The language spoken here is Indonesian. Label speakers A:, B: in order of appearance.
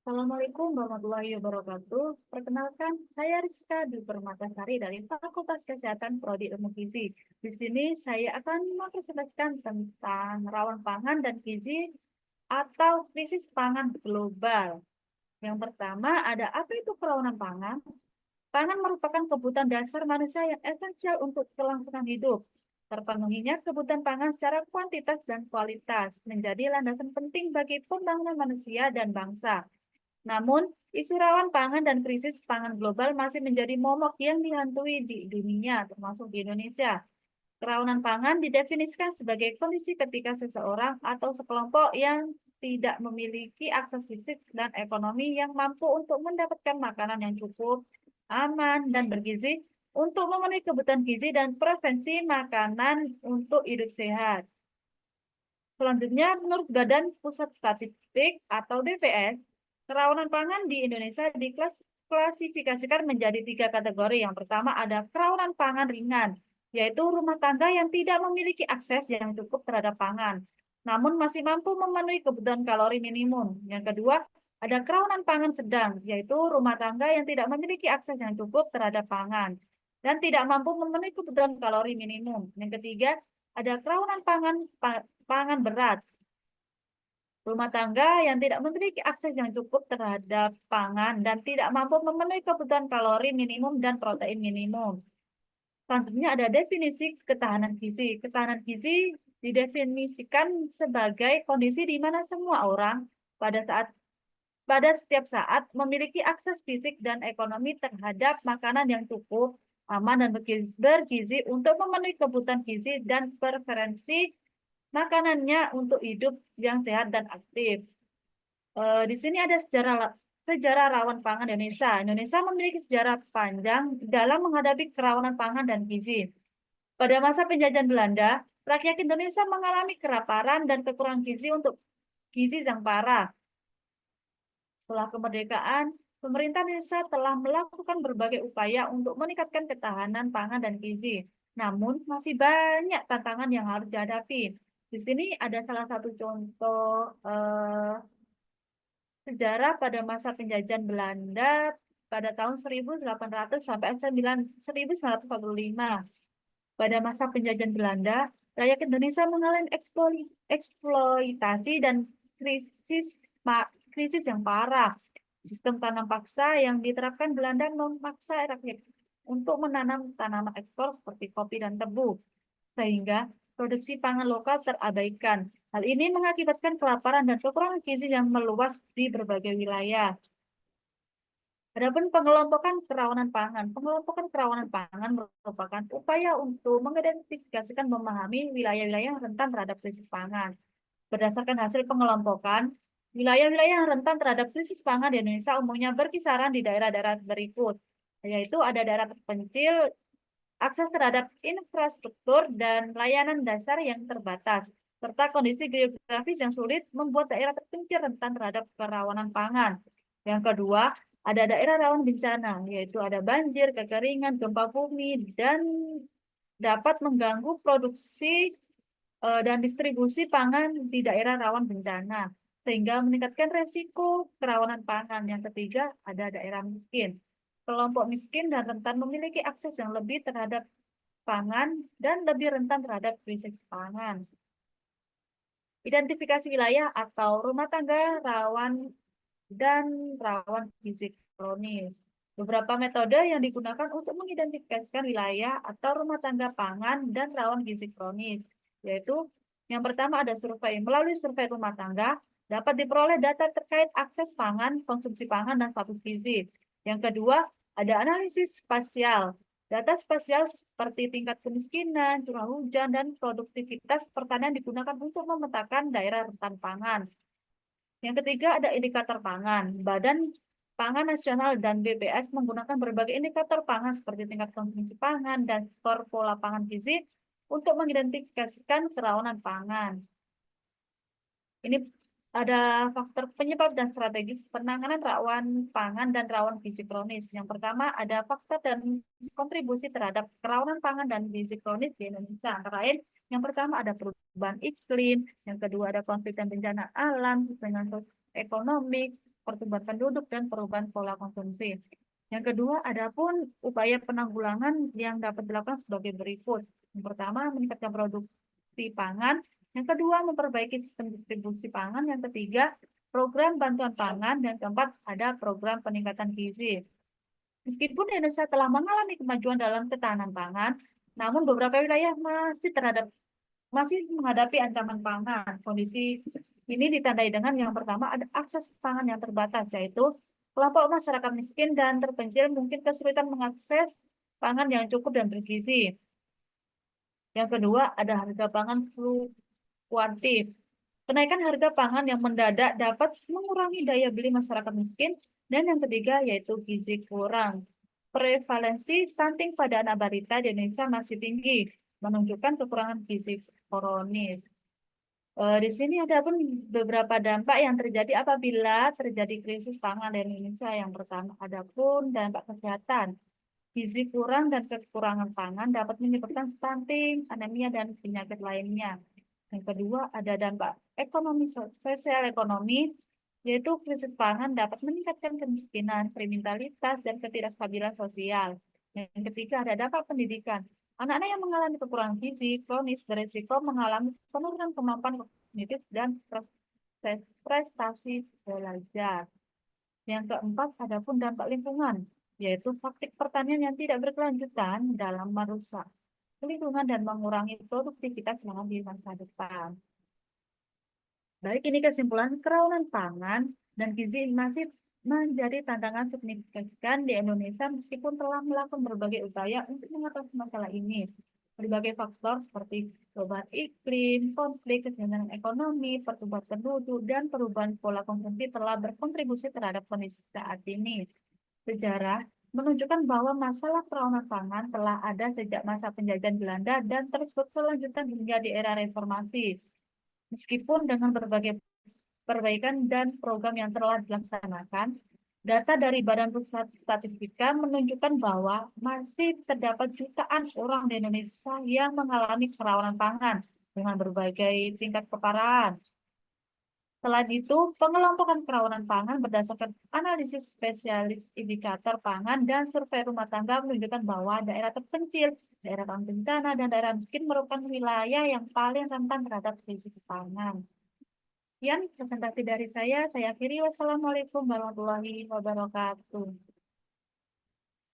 A: Assalamualaikum warahmatullahi wabarakatuh. Perkenalkan, saya Rizka Dwi Permatasari dari Fakultas Kesehatan Prodi Ilmu Gizi. Di sini saya akan mempresentasikan tentang rawan pangan dan gizi atau krisis pangan global. Yang pertama ada apa itu kerawanan pangan? Pangan merupakan kebutuhan dasar manusia yang esensial untuk kelangsungan hidup. Terpenuhinya kebutuhan pangan secara kuantitas dan kualitas menjadi landasan penting bagi pembangunan manusia dan bangsa. Namun, isu rawan pangan dan krisis pangan global masih menjadi momok yang dihantui di dunia, termasuk di Indonesia. Kerawanan pangan didefinisikan sebagai kondisi ketika seseorang atau sekelompok yang tidak memiliki akses fisik dan ekonomi yang mampu untuk mendapatkan makanan yang cukup, aman, dan bergizi untuk memenuhi kebutuhan gizi dan prevensi makanan untuk hidup sehat. Selanjutnya, menurut Badan Pusat Statistik atau BPS, kerawanan pangan di Indonesia diklasifikasikan menjadi 3 kategori. Yang pertama ada kerawanan pangan ringan, yaitu rumah tangga yang tidak memiliki akses yang cukup terhadap pangan, namun masih mampu memenuhi kebutuhan kalori minimum. Yang kedua, ada kerawanan pangan sedang, yaitu rumah tangga yang tidak memiliki akses yang cukup terhadap pangan dan tidak mampu memenuhi kebutuhan kalori minimum. Yang ketiga, ada kerawanan pangan berat, rumah tangga yang tidak memiliki akses yang cukup terhadap pangan dan tidak mampu memenuhi kebutuhan kalori minimum dan protein minimum. Selanjutnya ada definisi ketahanan gizi. Ketahanan gizi didefinisikan sebagai kondisi di mana semua orang pada setiap saat memiliki akses fisik dan ekonomi terhadap makanan yang cukup, aman, dan bergizi untuk memenuhi kebutuhan gizi dan preferensi makanannya untuk hidup yang sehat dan aktif. Di sini ada sejarah rawan pangan Indonesia. Indonesia memiliki sejarah panjang dalam menghadapi kerawanan pangan dan gizi. Pada masa penjajahan Belanda, rakyat Indonesia mengalami kelaparan dan kekurangan gizi yang parah. Setelah kemerdekaan, pemerintah Indonesia telah melakukan berbagai upaya untuk meningkatkan ketahanan pangan dan gizi. Namun, masih banyak tantangan yang harus dihadapi. Di sini ada salah satu contoh sejarah pada masa penjajahan Belanda pada tahun 1800 sampai 1945. Pada masa penjajahan Belanda, rakyat Indonesia mengalami eksploitasi dan krisis yang parah. Sistem tanam paksa yang diterapkan Belanda memaksa rakyat untuk menanam tanaman ekspor seperti kopi dan tebu, sehingga produksi pangan lokal terabaikan. Hal ini mengakibatkan kelaparan dan kekurangan gizi yang meluas di berbagai wilayah. Adapun pengelompokan kerawanan pangan. Pengelompokan kerawanan pangan merupakan upaya untuk mengidentifikasikan memahami wilayah-wilayah yang rentan terhadap krisis pangan. Berdasarkan hasil pengelompokan, wilayah-wilayah yang rentan terhadap krisis pangan di Indonesia umumnya berkisaran di daerah-daerah berikut, yaitu ada daerah terpencil, akses terhadap infrastruktur dan layanan dasar yang terbatas, serta kondisi geografis yang sulit membuat daerah terpencil rentan terhadap kerawanan pangan. Yang kedua, ada daerah rawan bencana, yaitu ada banjir, kekeringan, gempa bumi, dan dapat mengganggu produksi dan distribusi pangan di daerah rawan bencana, sehingga meningkatkan resiko kerawanan pangan. Yang ketiga, ada daerah miskin. Kelompok miskin dan rentan memiliki akses yang lebih terhadap pangan dan lebih rentan terhadap krisis pangan. Identifikasi wilayah atau rumah tangga rawan dan rawan gizi kronis. Beberapa metode yang digunakan untuk mengidentifikasikan wilayah atau rumah tangga pangan dan rawan gizi kronis, yaitu yang pertama ada survei. Melalui survei rumah tangga, dapat diperoleh data terkait akses pangan, konsumsi pangan, dan status gizi. Yang kedua, ada analisis spasial. Data spasial seperti tingkat kemiskinan, curah hujan, dan produktivitas pertanian digunakan untuk memetakan daerah rentan pangan. Yang ketiga ada indikator pangan. Badan Pangan Nasional dan BPS menggunakan berbagai indikator pangan seperti tingkat konsumsi pangan dan skor pola pangan gizi untuk mengidentifikasikan kerawanan pangan. Ini ada faktor penyebab dan strategis penanganan rawan pangan dan rawan gizi kronis. Yang pertama ada faktor dan kontribusi terhadap kerawanan pangan dan gizi kronis di Indonesia. Antara lain, yang pertama ada perubahan iklim, yang kedua ada konflik dan bencana alam, dengan ekonomi, pertumbuhan penduduk, dan perubahan pola konsumsi. Yang kedua, adapun upaya penanggulangan yang dapat dilakukan sebagai berikut. Yang pertama, meningkatkan produksi pangan. Yang kedua, memperbaiki sistem distribusi pangan. Yang ketiga, program bantuan pangan. Dan keempat, ada program peningkatan gizi. Meskipun Indonesia telah mengalami kemajuan dalam ketahanan pangan, namun beberapa wilayah masih menghadapi ancaman pangan. Kondisi ini ditandai dengan yang pertama ada akses pangan yang terbatas, yaitu kelompok masyarakat miskin dan terpencil mungkin kesulitan mengakses pangan yang cukup dan bergizi. Yang kedua ada harga pangan fluktuatif. Kenaikan harga pangan yang mendadak dapat mengurangi daya beli masyarakat miskin. Dan yang ketiga yaitu gizi kurang. Prevalensi stunting pada anak balita di Indonesia masih tinggi, menunjukkan kekurangan gizi kronis. Di sini ada pun beberapa dampak yang terjadi apabila terjadi krisis pangan di Indonesia. Yang pertama, ada pun dampak kesehatan. Gizi kurang dan kekurangan pangan dapat menyebabkan stunting, anemia, dan penyakit lainnya. Yang kedua, ada dampak ekonomi, sosial ekonomi, yaitu krisis pangan dapat meningkatkan kemiskinan, kriminalitas, dan ketidakstabilan sosial. Yang ketiga, ada dampak pendidikan. Anak-anak yang mengalami kekurangan gizi kronis berisiko mengalami penurunan kemampuan kognitif dan prestasi belajar. Yang keempat, ada pun dampak lingkungan, yaitu praktik pertanian yang tidak berkelanjutan dalam merusak lingkungan dan mengurangi produktivitas selama di masa depan. Baik, ini kesimpulan kerawanan pangan dan gizi masih menjadi tantangan signifikan di Indonesia meskipun telah melakukan berbagai upaya untuk mengatasi masalah ini. Berbagai faktor seperti perubahan iklim, konflik, kesenjangan ekonomi, pertumbuhan penduduk, dan perubahan pola konsumsi telah berkontribusi terhadap kondisi saat ini. Sejarah menunjukkan bahwa masalah kerawanan pangan telah ada sejak masa penjajahan Belanda dan terus berkelanjutan hingga di era reformasi. Meskipun dengan berbagai perbaikan dan program yang telah dilaksanakan, data dari Badan Pusat Statistika menunjukkan bahwa masih terdapat jutaan orang di Indonesia yang mengalami kerawanan pangan dengan berbagai tingkat keparahan. Selain itu, pengelompokan kerawanan pangan berdasarkan analisis spesialis indikator pangan dan survei rumah tangga menunjukkan bahwa daerah terpencil, daerah rawan bencana, dan daerah miskin merupakan wilayah yang paling rentan terhadap krisis pangan. Sekian presentasi dari saya akhiri. Wassalamualaikum warahmatullahi wabarakatuh.